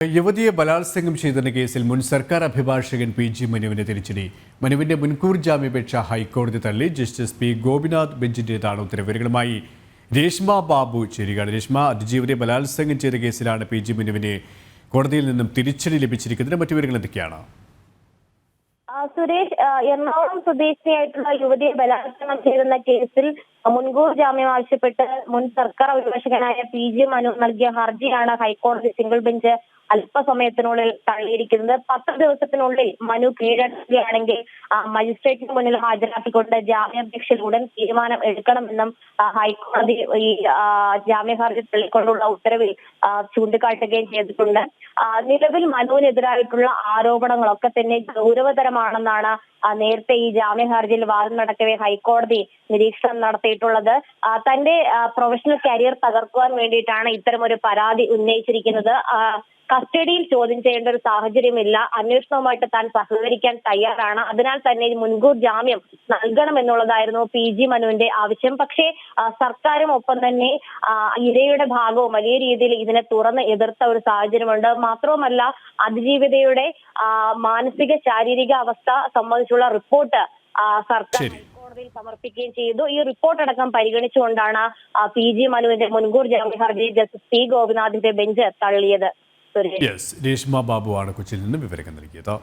യുവതിയെ ബലാത്സംഗം ചെയ്തെന്ന കേസിൽ മുൻ സർക്കാർ അഭിഭാഷകൻ പി.ജി. മനുവിന് തിരിച്ചടി. മനുവിന്റെ മുൻകൂർ ജാമ്യാപേക്ഷ ഹൈക്കോടതി തള്ളി. Justice P. ഗോപിനാഥ് ബെഞ്ചിന്റേതാണ് ഉത്തരവുകളുമായി രേഷ്മ ബാബു ചേരുകയാണ്. രേഷ്മ, അതിജീവിതയെ ബലാത്സംഗം ചെയ്ത കേസിലാണ് പി.ജി. മനുവിന് കോടതിയിൽ നിന്നും തിരിച്ചടി ലഭിച്ചിരിക്കുന്നത്. മറ്റു വിവരങ്ങൾ എന്തൊക്കെയാണ്? സുരേഷ്, എറണാകുളം സ്വദേശിയായിട്ടുള്ള യുവതിയെ ബലാത്സംഗം ചെയ്തെന്ന കേസിൽ മുൻകൂർ ജാമ്യം ആവശ്യപ്പെട്ട് മുൻ സർക്കാർ അഭിഭാഷകനായ പി.ജി. മനു നൽകിയ ഹർജിയാണ് ഹൈക്കോടതി സിംഗിൾ ബെഞ്ച് അല്പസമയത്തിനുള്ളിൽ തള്ളിയിരിക്കുന്നത്. 10 ദിവസത്തിനുള്ളിൽ മനു കീഴടങ്ങുകയാണെങ്കിൽ മജിസ്ട്രേറ്റിന് മുന്നിൽ ഹാജരാക്കിക്കൊണ്ട് ജാമ്യാപേക്ഷയിൽ ഉടൻ തീരുമാനം എടുക്കണമെന്നും ഹൈക്കോടതി ഈ ജാമ്യ ഹർജി തള്ളിക്കൊണ്ടുള്ള ഉത്തരവിൽ ചൂണ്ടിക്കാട്ടുകയും ചെയ്തിട്ടുണ്ട്. നിലവിൽ മനുവിനെതിരായിട്ടുള്ള ആരോപണങ്ങളൊക്കെ തന്നെ ഗൗരവതരമാണെന്നാണ് നേരത്തെ ഈ ജാമ്യ ഹർജിയിൽ വാദം നടക്കവേ ഹൈക്കോടതി നിരീക്ഷണം നടത്തിയിട്ടുള്ളത്. തന്റെ പ്രൊഫഷണൽ കരിയർ തകർക്കുവാൻ വേണ്ടിയിട്ടാണ് ഇത്തരമൊരു പരാതി ഉന്നയിച്ചിരിക്കുന്നത്. കസ്റ്റഡിയിൽ ചോദ്യം ചെയ്യേണ്ട ഒരു സാഹചര്യമില്ല. അന്വേഷണവുമായിട്ട് താൻ സഹകരിക്കാൻ തയ്യാറാണ്. അതിനാൽ തന്നെ മുൻകൂർ ജാമ്യം നൽകണമെന്നുള്ളതായിരുന്നു പി.ജി. മനുവിന്റെ ആവശ്യം. പക്ഷേ സർക്കാരും ഒപ്പം തന്നെ ഇരയുടെ ഭാഗവും വലിയ രീതിയിൽ ഇതിനെ തുറന്ന് എതിർത്ത ഒരു സാഹചര്യമുണ്ട്. മാത്രവുമല്ല, അതിജീവിതയുടെ മാനസിക ശാരീരിക അവസ്ഥ സംബന്ധിച്ചുള്ള റിപ്പോർട്ട് സർക്കാർ ഹൈക്കോടതിയിൽ സമർപ്പിക്കുകയും ചെയ്തു. ഈ റിപ്പോർട്ട് അടക്കം പരിഗണിച്ചുകൊണ്ടാണ് പി.ജി. മനുവിന്റെ മുൻകൂർ ജാമ്യ ഹർജി ജസ്റ്റിസ് പി. ഗോപിനാഥിന്റെ ബെഞ്ച് തള്ളിയത്. രേഷ്മ ബാബു ആണ് കൊച്ചിയിൽ നിന്ന് വിവരങ്ങൾ നൽകിയത്.